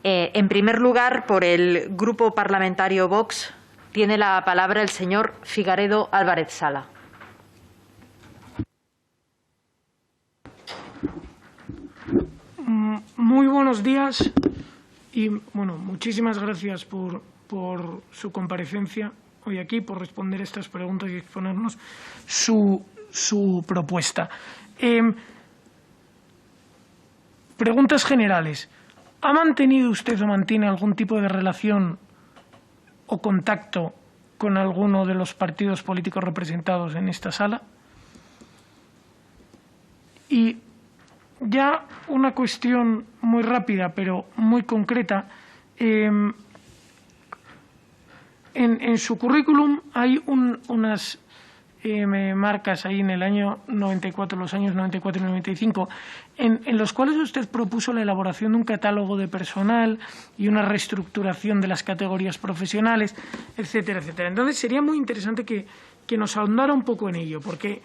En primer lugar, por el Grupo Parlamentario Vox, tiene la palabra el señor Figaredo Álvarez Sala. Muy buenos días y muchísimas gracias por su comparecencia hoy aquí, por responder estas preguntas y exponernos su propuesta. Preguntas generales. ¿Ha mantenido usted o mantiene algún tipo de relación o contacto con alguno de los partidos políticos representados en esta sala? Y ya una cuestión muy rápida, pero muy concreta. En su currículum hay unas marcas ahí en el año 94, los años 94 y 95, en los cuales usted propuso la elaboración de un catálogo de personal y una reestructuración de las categorías profesionales, etcétera, etcétera. Entonces, sería muy interesante que nos ahondara un poco en ello, porque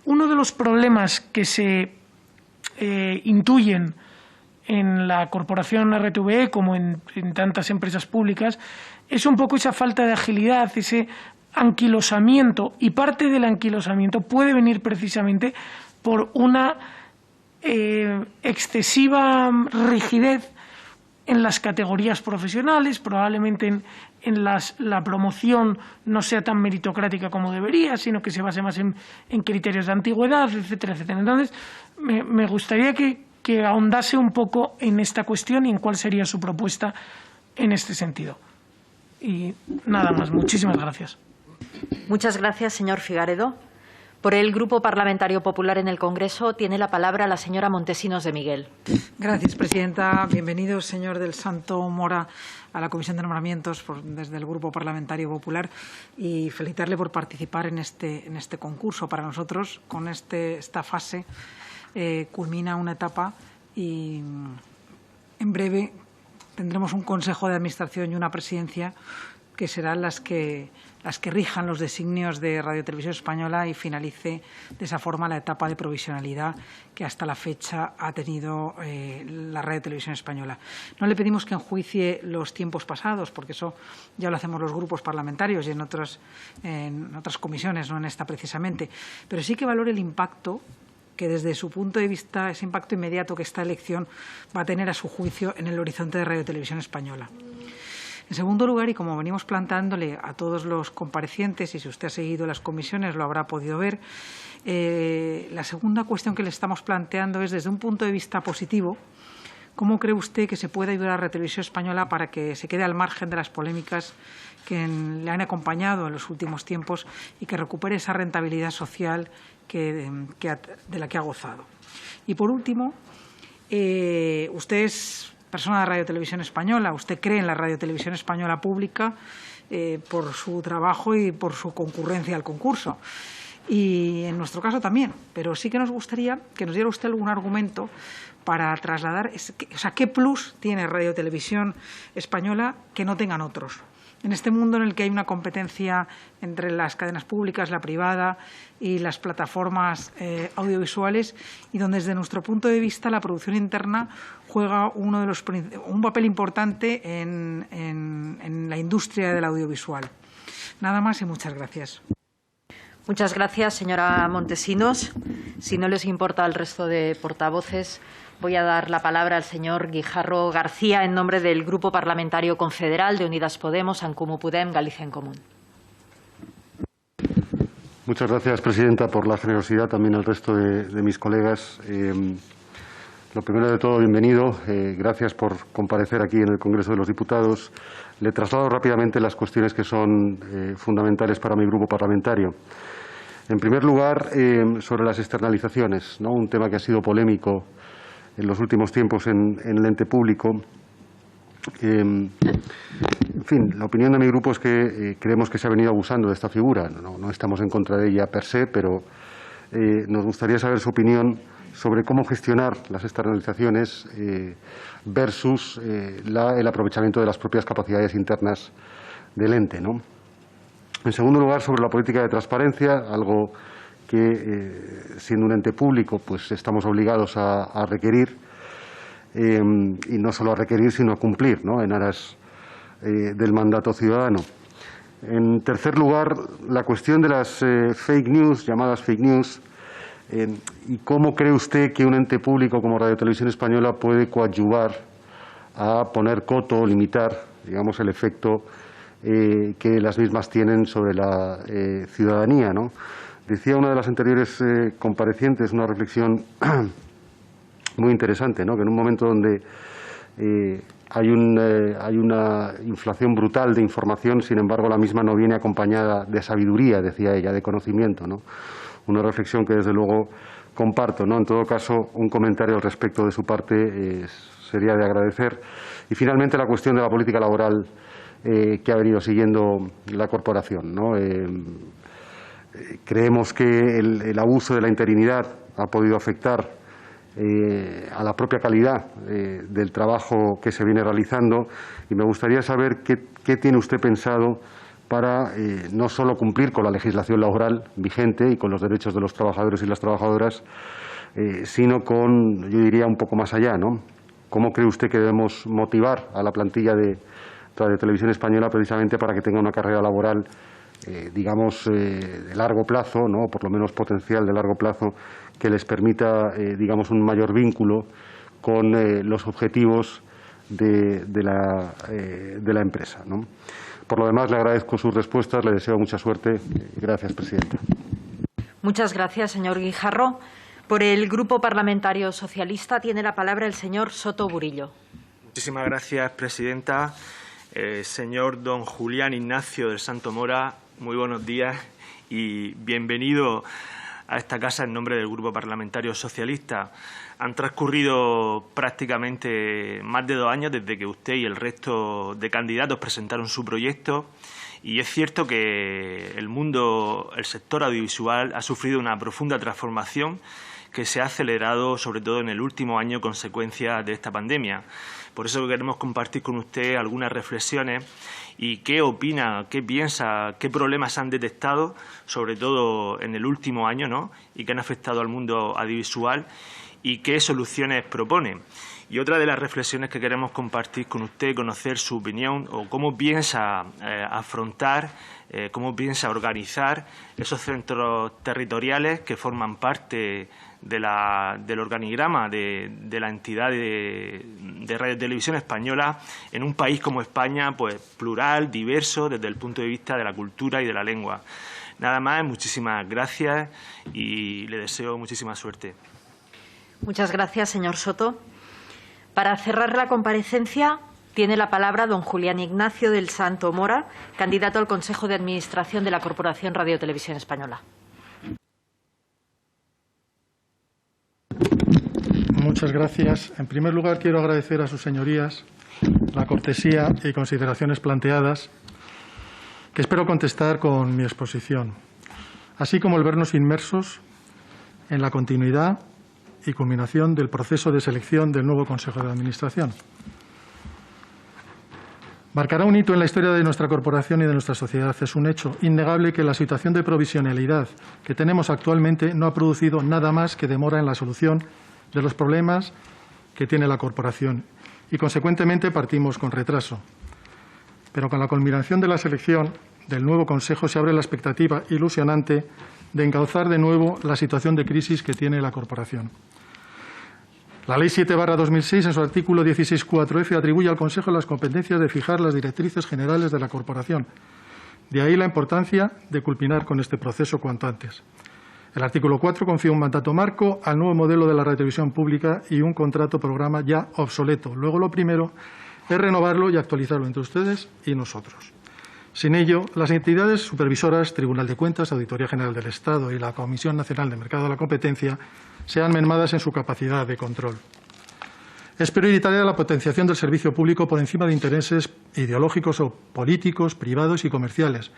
uno de los problemas que se intuyen en la corporación RTVE, como en tantas empresas públicas, es un poco esa falta de agilidad, ese anquilosamiento, y parte del anquilosamiento puede venir precisamente por una excesiva rigidez en las categorías profesionales. Probablemente la promoción no sea tan meritocrática como debería, sino que se base más en criterios de antigüedad, etcétera, etcétera. Entonces, me gustaría que ahondase un poco en esta cuestión y en cuál sería su propuesta en este sentido. Y nada más. Muchísimas gracias. Muchas gracias, señor Figaredo. Por el Grupo Parlamentario Popular en el Congreso tiene la palabra la señora Montesinos de Miguel. Gracias, presidenta. Bienvenido, señor del Santo Mora, a la Comisión de Nombramientos desde el Grupo Parlamentario Popular, y felicitarle por participar en este concurso. Para nosotros, con esta fase, culmina una etapa y en breve tendremos un Consejo de Administración y una Presidencia que serán las que rijan los designios de Radio Televisión Española y finalice de esa forma la etapa de provisionalidad que hasta la fecha ha tenido la Radio Televisión Española. No le pedimos que enjuicie los tiempos pasados, porque eso ya lo hacemos los grupos parlamentarios y en otras comisiones, no en esta precisamente, pero sí que valore el impacto que desde su punto de vista, ese impacto inmediato que esta elección va a tener a su juicio en el horizonte de Radio Televisión Española. En segundo lugar, y como venimos planteándole a todos los comparecientes, y si usted ha seguido las comisiones lo habrá podido ver, la segunda cuestión que le estamos planteando es, desde un punto de vista positivo, ¿cómo cree usted que se puede ayudar a Radio Televisión Española para que se quede al margen de las polémicas que le han acompañado en los últimos tiempos y que recupere esa rentabilidad social de la que ha gozado? Y por último, usted es persona de Radio Televisión Española, usted cree en la Radio Televisión Española pública por su trabajo y por su concurrencia al concurso. Y en nuestro caso también, pero sí que nos gustaría que nos diera usted algún argumento para trasladar, qué plus tiene Radio Televisión Española que no tengan otros. En este mundo en el que hay una competencia entre las cadenas públicas, la privada y las plataformas audiovisuales, y donde desde nuestro punto de vista la producción interna juega un papel importante en la industria del audiovisual. Nada más y muchas gracias. Muchas gracias, señora Montesinos. Si no les importa al resto de portavoces, voy a dar la palabra al señor Guijarro García en nombre del Grupo Parlamentario Confederal de Unidas Podemos, En Comú Podem, Galicia en Común. Muchas gracias, presidenta, por la generosidad, también al resto de mis colegas. Lo primero de todo, bienvenido. Gracias por comparecer aquí en el Congreso de los Diputados. Le traslado rápidamente las cuestiones que son fundamentales para mi grupo parlamentario. En primer lugar, sobre las externalizaciones, ¿no? Un tema que ha sido polémico en los últimos tiempos en el ente público. En fin, la opinión de mi grupo es que creemos que se ha venido abusando de esta figura. No estamos en contra de ella per se, pero nos gustaría saber su opinión sobre cómo gestionar las externalizaciones versus el aprovechamiento de las propias capacidades internas del ente, ¿no? En segundo lugar, sobre la política de transparencia, algo que, siendo un ente público, pues estamos obligados a requerir. y no solo a requerir, sino a cumplir, ¿no?, en aras del mandato ciudadano. En tercer lugar, la cuestión de las fake news, llamadas fake news, y cómo cree usted que un ente público como Radio Televisión Española puede coadyuvar a poner coto o limitar, digamos, el efecto que las mismas tienen sobre la ciudadanía, ¿no? Decía una de las anteriores comparecientes una reflexión muy interesante, ¿no?, que en un momento donde hay una inflación brutal de información, sin embargo, la misma no viene acompañada de sabiduría, decía ella, de conocimiento, ¿no? Una reflexión que, desde luego, comparto, ¿no? En todo caso, un comentario al respecto de su parte sería de agradecer. Y, finalmente, la cuestión de la política laboral que ha venido siguiendo la corporación, ¿no? Creemos que el abuso de la interinidad ha podido afectar a la propia calidad del trabajo que se viene realizando, y me gustaría saber qué tiene usted pensado para no solo cumplir con la legislación laboral vigente y con los derechos de los trabajadores y las trabajadoras, sino con, yo diría, un poco más allá, ¿no? ¿Cómo cree usted que debemos motivar a la plantilla de Radio Televisión Española precisamente para que tenga una carrera laboral, digamos, de largo plazo, ¿no?, por lo menos potencial de largo plazo, que les permita, digamos, un mayor vínculo con los objetivos de la empresa, ¿no? Por lo demás, le agradezco sus respuestas, le deseo mucha suerte. Gracias, presidenta. Muchas gracias, señor Guijarro. Por el Grupo Parlamentario Socialista tiene la palabra el señor Soto Burillo. Muchísimas gracias, presidenta. Señor don Julián Ignacio del Santo Mora, muy buenos días y bienvenido a esta casa en nombre del Grupo Parlamentario Socialista. Han transcurrido prácticamente más de 2 años desde que usted y el resto de candidatos presentaron su proyecto, y es cierto que el sector audiovisual ha sufrido una profunda transformación que se ha acelerado sobre todo en el último año consecuencia de esta pandemia. Por eso queremos compartir con usted algunas reflexiones y qué opina, qué piensa, qué problemas han detectado, sobre todo en el último año, ¿no?, y que han afectado al mundo audiovisual, y qué soluciones propone. Y otra de las reflexiones que queremos compartir con usted, conocer su opinión o cómo piensa afrontar, cómo piensa organizar esos centros territoriales que forman parte del organigrama de la entidad de Radio Televisión Española en un país como España, pues plural, diverso, desde el punto de vista de la cultura y de la lengua. Nada más, muchísimas gracias y le deseo muchísima suerte. Muchas gracias, señor Soto. Para cerrar la comparecencia, tiene la palabra don Julián Ignacio del Santo Mora, candidato al Consejo de Administración de la Corporación Radio Televisión Española. Muchas gracias. En primer lugar, quiero agradecer a sus señorías la cortesía y consideraciones planteadas, que espero contestar con mi exposición, así como el vernos inmersos en la continuidad y culminación del proceso de selección del nuevo Consejo de Administración. Marcará un hito en la historia de nuestra corporación y de nuestra sociedad. Es un hecho innegable que la situación de provisionalidad que tenemos actualmente no ha producido nada más que demora en la solución de los problemas que tiene la corporación y, consecuentemente, partimos con retraso. Pero con la culminación de la selección del nuevo Consejo se abre la expectativa ilusionante de encauzar de nuevo la situación de crisis que tiene la corporación. La Ley 7/2006, en su artículo 16.4f, atribuye al Consejo las competencias de fijar las directrices generales de la corporación. De ahí la importancia de culminar con este proceso cuanto antes. El artículo 4 confía un mandato marco al nuevo modelo de la radiotelevisión pública y un contrato programa ya obsoleto. Luego, lo primero es renovarlo y actualizarlo entre ustedes y nosotros. Sin ello, las entidades supervisoras, Tribunal de Cuentas, Auditoría General del Estado y la Comisión Nacional de Mercado de la Competencia sean mermadas en su capacidad de control. Es prioritaria la potenciación del servicio público por encima de intereses ideológicos o políticos, privados y comerciales,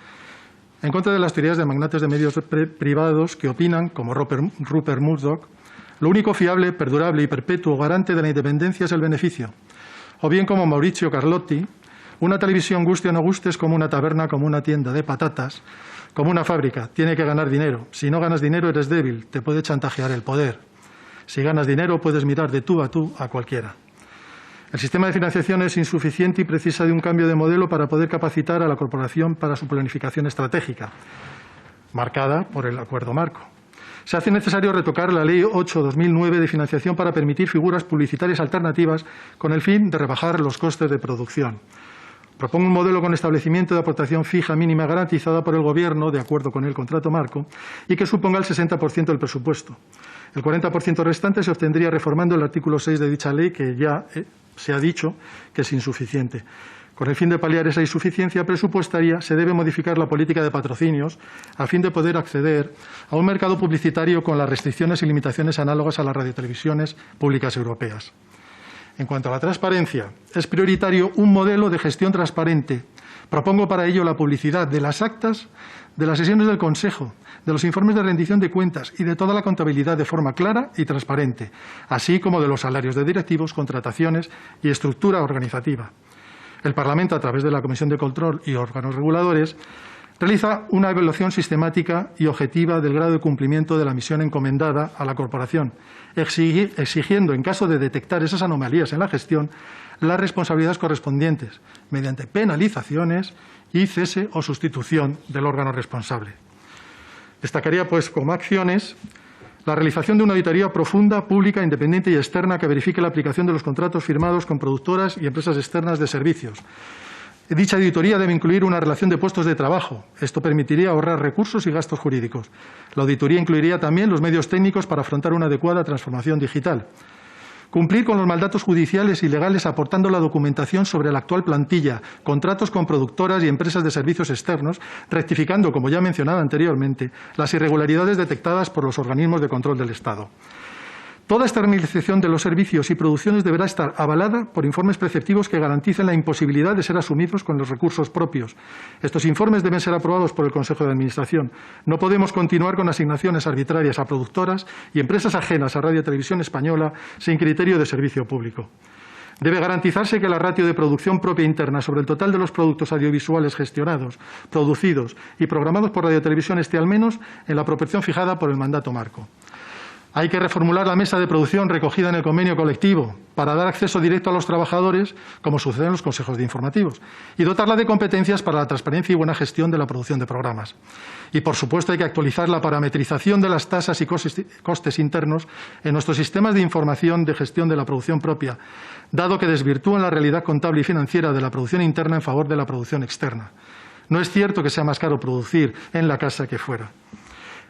en contra de las teorías de magnates de medios privados que opinan, como Rupert Murdoch, lo único fiable, perdurable y perpetuo garante de la independencia es el beneficio, o bien como Maurizio Carlotti, una televisión, guste o no guste, es como una taberna, como una tienda de patatas, como una fábrica. Tiene que ganar dinero. Si no ganas dinero, eres débil. Te puede chantajear el poder. Si ganas dinero, puedes mirar de tú a cualquiera. El sistema de financiación es insuficiente y precisa de un cambio de modelo para poder capacitar a la corporación para su planificación estratégica, marcada por el Acuerdo Marco. Se hace necesario retocar la Ley 8/2009 de financiación para permitir figuras publicitarias alternativas con el fin de rebajar los costes de producción. Propongo un modelo con establecimiento de aportación fija mínima garantizada por el Gobierno, de acuerdo con el contrato marco, y que suponga el 60% del presupuesto. El 40% restante se obtendría reformando el artículo 6 de dicha ley, que ya se ha dicho que es insuficiente. Con el fin de paliar esa insuficiencia presupuestaria, se debe modificar la política de patrocinios a fin de poder acceder a un mercado publicitario con las restricciones y limitaciones análogas a las radiotelevisiones públicas europeas. En cuanto a la transparencia, es prioritario un modelo de gestión transparente. Propongo para ello la publicidad de las actas de las sesiones del Consejo, de los informes de rendición de cuentas y de toda la contabilidad de forma clara y transparente, así como de los salarios de directivos, contrataciones y estructura organizativa. El Parlamento, a través de la Comisión de Control y órganos reguladores, realiza una evaluación sistemática y objetiva del grado de cumplimiento de la misión encomendada a la corporación, exigiendo, en caso de detectar esas anomalías en la gestión, las responsabilidades correspondientes, mediante penalizaciones y cese o sustitución del órgano responsable. Destacaría, pues, como acciones la realización de una auditoría profunda, pública, independiente y externa que verifique la aplicación de los contratos firmados con productoras y empresas externas de servicios. Dicha auditoría debe incluir una relación de puestos de trabajo. Esto permitiría ahorrar recursos y gastos jurídicos. La auditoría incluiría también los medios técnicos para afrontar una adecuada transformación digital. Cumplir con los mandatos judiciales y legales aportando la documentación sobre la actual plantilla, contratos con productoras y empresas de servicios externos, rectificando, como ya mencionaba anteriormente, las irregularidades detectadas por los organismos de control del Estado. Toda externalización de los servicios y producciones deberá estar avalada por informes preceptivos que garanticen la imposibilidad de ser asumidos con los recursos propios. Estos informes deben ser aprobados por el Consejo de Administración. No podemos continuar con asignaciones arbitrarias a productoras y empresas ajenas a Radio y Televisión Española sin criterio de servicio público. Debe garantizarse que la ratio de producción propia interna sobre el total de los productos audiovisuales gestionados, producidos y programados por Radio y Televisión esté al menos en la proporción fijada por el mandato marco. Hay que reformular la mesa de producción recogida en el convenio colectivo para dar acceso directo a los trabajadores, como sucede en los consejos de informativos, y dotarla de competencias para la transparencia y buena gestión de la producción de programas. Y, por supuesto, hay que actualizar la parametrización de las tasas y costes internos en nuestros sistemas de información de gestión de la producción propia, dado que desvirtúan la realidad contable y financiera de la producción interna en favor de la producción externa. No es cierto que sea más caro producir en la casa que fuera.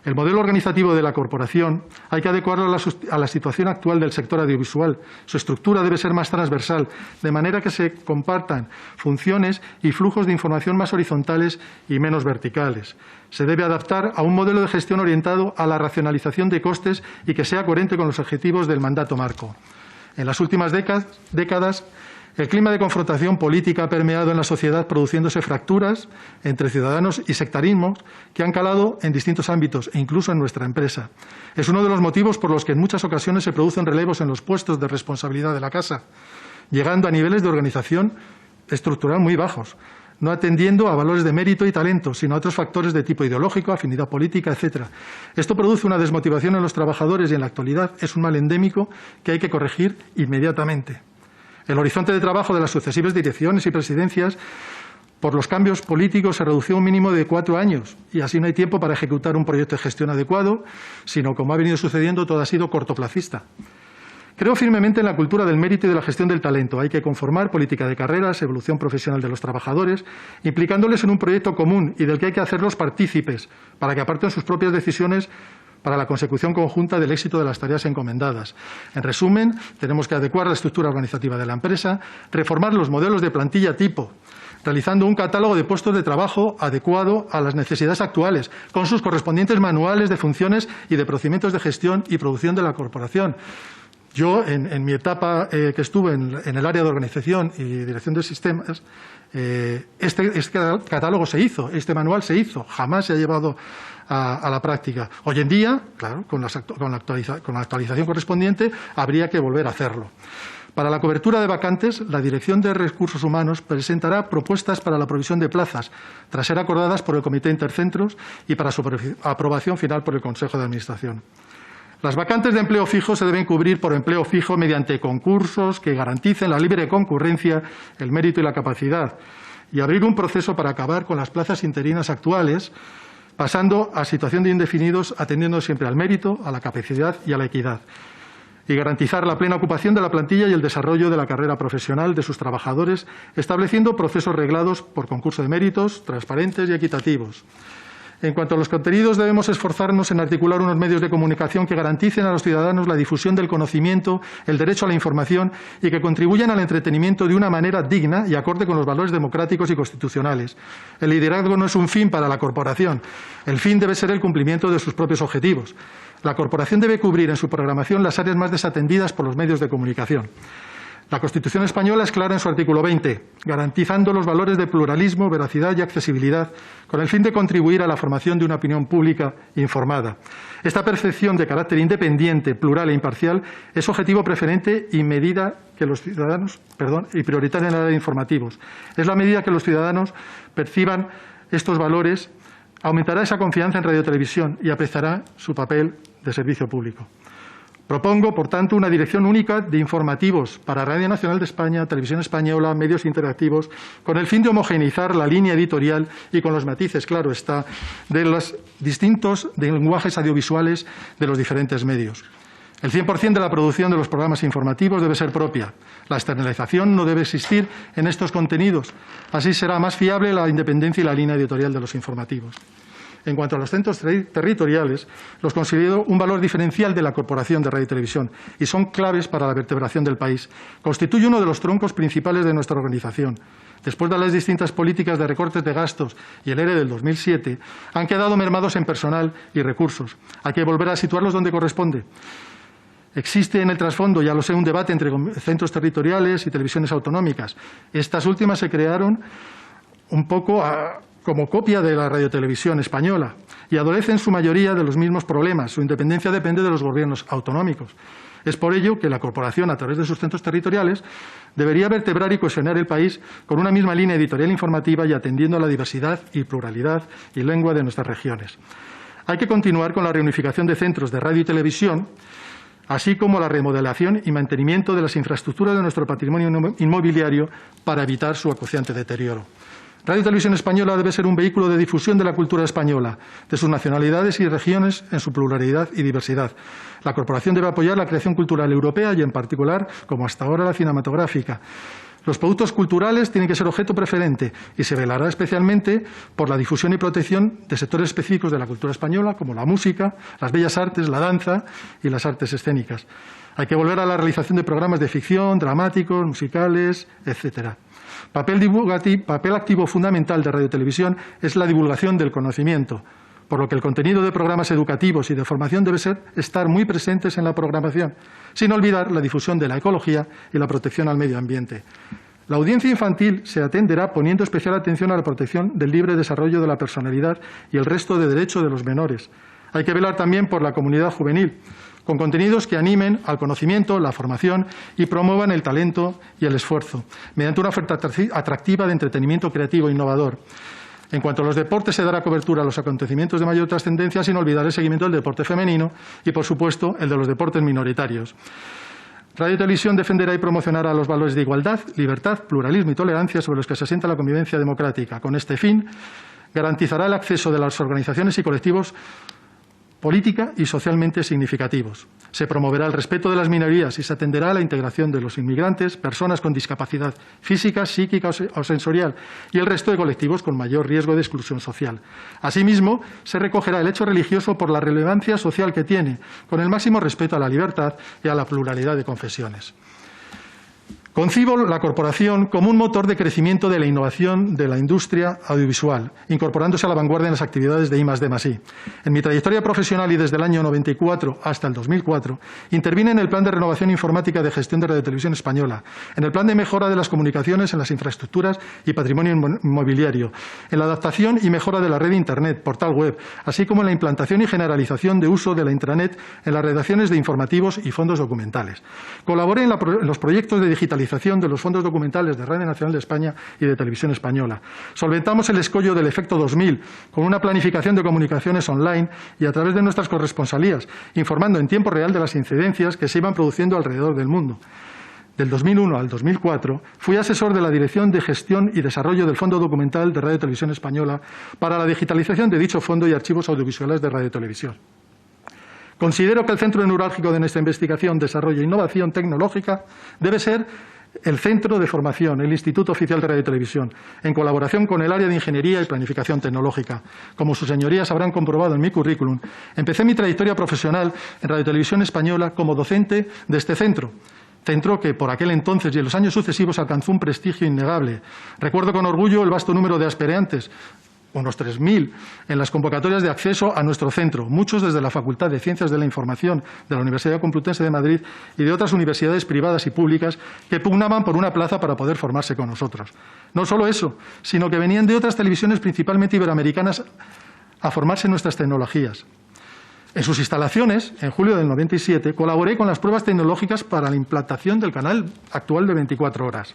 El modelo organizativo de la corporación hay que adecuarlo a la situación actual del sector audiovisual. Su estructura debe ser más transversal, de manera que se compartan funciones y flujos de información más horizontales y menos verticales. Se debe adaptar a un modelo de gestión orientado a la racionalización de costes y que sea coherente con los objetivos del mandato marco. En las últimas décadas, el clima de confrontación política ha permeado en la sociedad, produciéndose fracturas entre ciudadanos y sectarismos que han calado en distintos ámbitos e incluso en nuestra empresa. Es uno de los motivos por los que en muchas ocasiones se producen relevos en los puestos de responsabilidad de la casa, llegando a niveles de organización estructural muy bajos, no atendiendo a valores de mérito y talento, sino a otros factores de tipo ideológico, afinidad política, etc. Esto produce una desmotivación en los trabajadores y en la actualidad es un mal endémico que hay que corregir inmediatamente. El horizonte de trabajo de las sucesivas direcciones y presidencias por los cambios políticos se redució a un mínimo de 4 años y así no hay tiempo para ejecutar un proyecto de gestión adecuado, sino, como ha venido sucediendo, todo ha sido cortoplacista. Creo firmemente en la cultura del mérito y de la gestión del talento. Hay que conformar política de carreras, evolución profesional de los trabajadores, implicándoles en un proyecto común y del que hay que hacerlos partícipes para que aparten sus propias decisiones para la consecución conjunta del éxito de las tareas encomendadas. En resumen, tenemos que adecuar la estructura organizativa de la empresa, reformar los modelos de plantilla tipo, realizando un catálogo de puestos de trabajo adecuado a las necesidades actuales, con sus correspondientes manuales de funciones y de procedimientos de gestión y producción de la corporación. Yo, en mi etapa que estuve en el área de organización y dirección de sistemas, este catálogo se hizo, este manual se hizo, jamás se ha llevado a la práctica. Hoy en día, claro, con la actualización correspondiente, habría que volver a hacerlo. Para la cobertura de vacantes, la Dirección de Recursos Humanos presentará propuestas para la provisión de plazas, tras ser acordadas por el Comité Intercentros y para su aprobación final por el Consejo de Administración. Las vacantes de empleo fijo se deben cubrir por empleo fijo mediante concursos que garanticen la libre concurrencia, el mérito y la capacidad, y abrir un proceso para acabar con las plazas interinas actuales, pasando a situación de indefinidos, atendiendo siempre al mérito, a la capacidad y a la equidad, y garantizar la plena ocupación de la plantilla y el desarrollo de la carrera profesional de sus trabajadores, estableciendo procesos reglados por concurso de méritos, transparentes y equitativos. En cuanto a los contenidos, debemos esforzarnos en articular unos medios de comunicación que garanticen a los ciudadanos la difusión del conocimiento, el derecho a la información y que contribuyan al entretenimiento de una manera digna y acorde con los valores democráticos y constitucionales. El liderazgo no es un fin para la corporación. El fin debe ser el cumplimiento de sus propios objetivos. La corporación debe cubrir en su programación las áreas más desatendidas por los medios de comunicación. La Constitución española es clara en su artículo 20, garantizando los valores de pluralismo, veracidad y accesibilidad, con el fin de contribuir a la formación de una opinión pública informada. Esta percepción de carácter independiente, plural e imparcial es objetivo preferente y medida que los ciudadanos, y prioritaria en la área de informativos. Es la medida que los ciudadanos perciban estos valores, aumentará esa confianza en Radio y Televisión y apreciará su papel de servicio público. Propongo, por tanto, una dirección única de informativos para Radio Nacional de España, Televisión Española, medios interactivos, con el fin de homogeneizar la línea editorial y con los matices, claro está, de los distintos lenguajes audiovisuales de los diferentes medios. El 100% de la producción de los programas informativos debe ser propia. La externalización no debe existir en estos contenidos. Así será más fiable la independencia y la línea editorial de los informativos. En cuanto a los centros territoriales, los considero un valor diferencial de la Corporación de Radio y Televisión y son claves para la vertebración del país. Constituye uno de los troncos principales de nuestra organización. Después de las distintas políticas de recortes de gastos y el ERE del 2007, han quedado mermados en personal y recursos. Hay que volver a situarlos donde corresponde. Existe en el trasfondo, ya lo sé, un debate entre centros territoriales y televisiones autonómicas. Estas últimas se crearon un poco como copia de la radiotelevisión española y adolecen en su mayoría de los mismos problemas. Su independencia depende de los gobiernos autonómicos. Es por ello que la corporación, a través de sus centros territoriales, debería vertebrar y cohesionar el país con una misma línea editorial informativa y atendiendo a la diversidad y pluralidad y lengua de nuestras regiones. Hay que continuar con la reunificación de centros de radio y televisión, así como la remodelación y mantenimiento de las infraestructuras de nuestro patrimonio inmobiliario para evitar su acuciante deterioro. Radio y Televisión Española debe ser un vehículo de difusión de la cultura española, de sus nacionalidades y regiones en su pluralidad y diversidad. La corporación debe apoyar la creación cultural europea y, en particular, como hasta ahora, la cinematográfica. Los productos culturales tienen que ser objeto preferente y se velará especialmente por la difusión y protección de sectores específicos de la cultura española, como la música, las bellas artes, la danza y las artes escénicas. Hay que volver a la realización de programas de ficción, dramáticos, musicales, etcétera. Papel activo fundamental de Radio y Televisión es la divulgación del conocimiento, por lo que el contenido de programas educativos y de formación debe estar muy presentes en la programación, sin olvidar la difusión de la ecología y la protección al medio ambiente. La audiencia infantil se atenderá poniendo especial atención a la protección del libre desarrollo de la personalidad y el resto de derechos de los menores. Hay que velar también por la comunidad juvenil, con contenidos que animen al conocimiento, la formación y promuevan el talento y el esfuerzo, mediante una oferta atractiva de entretenimiento creativo e innovador. En cuanto a los deportes, se dará cobertura a los acontecimientos de mayor trascendencia, sin olvidar el seguimiento del deporte femenino y, por supuesto, el de los deportes minoritarios. Radio y Televisión defenderá y promocionará los valores de igualdad, libertad, pluralismo y tolerancia sobre los que se asienta la convivencia democrática. Con este fin, garantizará el acceso de las organizaciones y colectivos política y socialmente significativos. Se promoverá el respeto de las minorías y se atenderá a la integración de los inmigrantes, personas con discapacidad física, psíquica o sensorial y el resto de colectivos con mayor riesgo de exclusión social. Asimismo, se recogerá el hecho religioso por la relevancia social que tiene, con el máximo respeto a la libertad y a la pluralidad de confesiones. Concibo la corporación como un motor de crecimiento de la innovación de la industria audiovisual, incorporándose a la vanguardia en las actividades de I+D+I. En mi trayectoria profesional y desde el año 94 hasta el 2004, intervine en el Plan de Renovación Informática de Gestión de Radio y Televisión Española, en el Plan de Mejora de las Comunicaciones en las Infraestructuras y Patrimonio Inmobiliario, en la adaptación y mejora de la red de Internet, portal web, así como en la implantación y generalización de uso de la intranet en las redacciones de informativos y fondos documentales. Colaboré en los proyectos de digitalización digitalización de los fondos documentales de Radio Nacional de España y de Televisión Española. Solventamos el escollo del efecto 2000 con una planificación de comunicaciones online y a través de nuestras corresponsalías, informando en tiempo real de las incidencias que se iban produciendo alrededor del mundo. Del 2001 al 2004 fui asesor de la Dirección de Gestión y Desarrollo del Fondo Documental de Radio y Televisión Española para la digitalización de dicho fondo y archivos audiovisuales de Radio y Televisión. Considero que el centro neurálgico de nuestra investigación, desarrollo e innovación tecnológica debe ser el Centro de Formación, el Instituto Oficial de Radio y Televisión, en colaboración con el área de Ingeniería y Planificación Tecnológica. Como sus señorías habrán comprobado en mi currículum, empecé mi trayectoria profesional en Radio y Televisión Española como docente de este centro que por aquel entonces y en los años sucesivos alcanzó un prestigio innegable. Recuerdo con orgullo el vasto número de aspirantes, unos 3.000, en las convocatorias de acceso a nuestro centro, muchos desde la Facultad de Ciencias de la Información de la Universidad Complutense de Madrid y de otras universidades privadas y públicas que pugnaban por una plaza para poder formarse con nosotros. No solo eso, sino que venían de otras televisiones, principalmente iberoamericanas, a formarse en nuestras tecnologías. En sus instalaciones, en julio del 97, colaboré con las pruebas tecnológicas para la implantación del canal actual de 24 horas.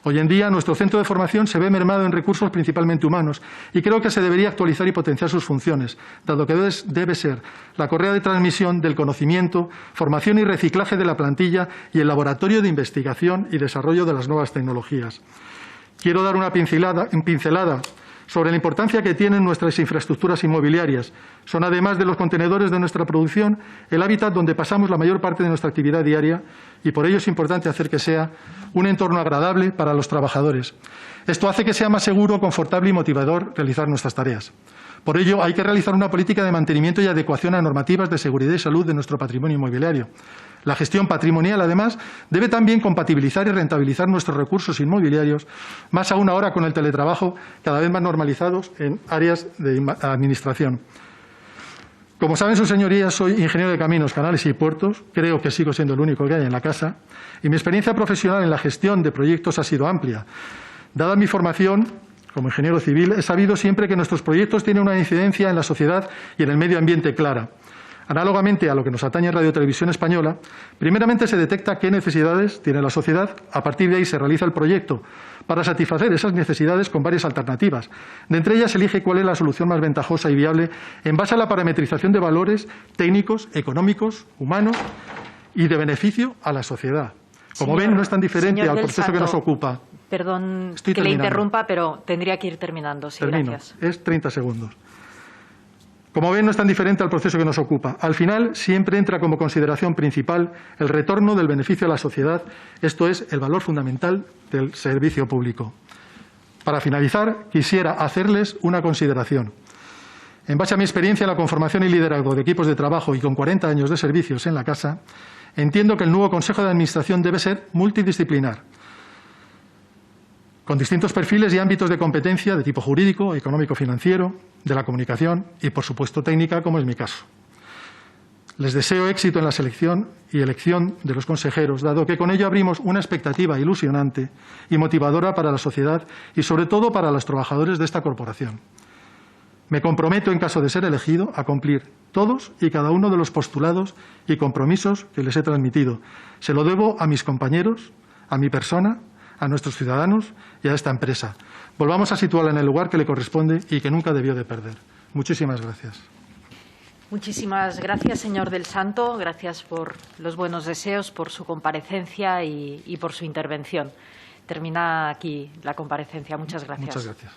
Hoy en día, nuestro centro de formación se ve mermado en recursos principalmente humanos y creo que se debería actualizar y potenciar sus funciones, dado que debe ser la correa de transmisión del conocimiento, formación y reciclaje de la plantilla y el laboratorio de investigación y desarrollo de las nuevas tecnologías. Quiero dar una pincelada sobre la importancia que tienen nuestras infraestructuras inmobiliarias. Son, además de los contenedores de nuestra producción, el hábitat donde pasamos la mayor parte de nuestra actividad diaria y por ello es importante hacer que sea un entorno agradable para los trabajadores. Esto hace que sea más seguro, confortable y motivador realizar nuestras tareas. Por ello, hay que realizar una política de mantenimiento y adecuación a normativas de seguridad y salud de nuestro patrimonio inmobiliario. La gestión patrimonial, además, debe también compatibilizar y rentabilizar nuestros recursos inmobiliarios, más aún ahora con el teletrabajo cada vez más normalizados en áreas de administración. Como saben sus señorías, soy ingeniero de caminos, canales y puertos, creo que sigo siendo el único que hay en la casa, y mi experiencia profesional en la gestión de proyectos ha sido amplia. Dada mi formación como ingeniero civil, he sabido siempre que nuestros proyectos tienen una incidencia en la sociedad y en el medio ambiente clara. Análogamente a lo que nos atañe en Radio y Televisión Española, primeramente se detecta qué necesidades tiene la sociedad, a partir de ahí se realiza el proyecto para satisfacer esas necesidades con varias alternativas. De entre ellas se elige cuál es la solución más ventajosa y viable en base a la parametrización de valores técnicos, económicos, humanos y de beneficio a la sociedad. Como ven, no es tan diferente al proceso que nos ocupa. Perdón que le interrumpa, pero tendría que ir terminando. Sí, termino. Gracias. Es 30 segundos. Como ven, no es tan diferente al proceso que nos ocupa. Al final, siempre entra como consideración principal el retorno del beneficio a la sociedad, esto es, el valor fundamental del servicio público. Para finalizar, quisiera hacerles una consideración. En base a mi experiencia en la conformación y liderazgo de equipos de trabajo y con 40 años de servicios en la casa, entiendo que el nuevo Consejo de Administración debe ser multidisciplinar, con distintos perfiles y ámbitos de competencia de tipo jurídico, económico-financiero, de la comunicación y, por supuesto, técnica, como es mi caso. Les deseo éxito en la selección y elección de los consejeros, dado que con ello abrimos una expectativa ilusionante y motivadora para la sociedad y, sobre todo, para los trabajadores de esta corporación. Me comprometo, en caso de ser elegido, a cumplir todos y cada uno de los postulados y compromisos que les he transmitido. Se lo debo a mis compañeros, a mi persona, a nuestros ciudadanos y a esta empresa. Volvamos a situarla en el lugar que le corresponde y que nunca debió de perder. Muchísimas gracias. Muchísimas gracias, señor del Santo. Gracias por los buenos deseos, por su comparecencia y por su intervención. Termina aquí la comparecencia. Muchas gracias. Muchas gracias.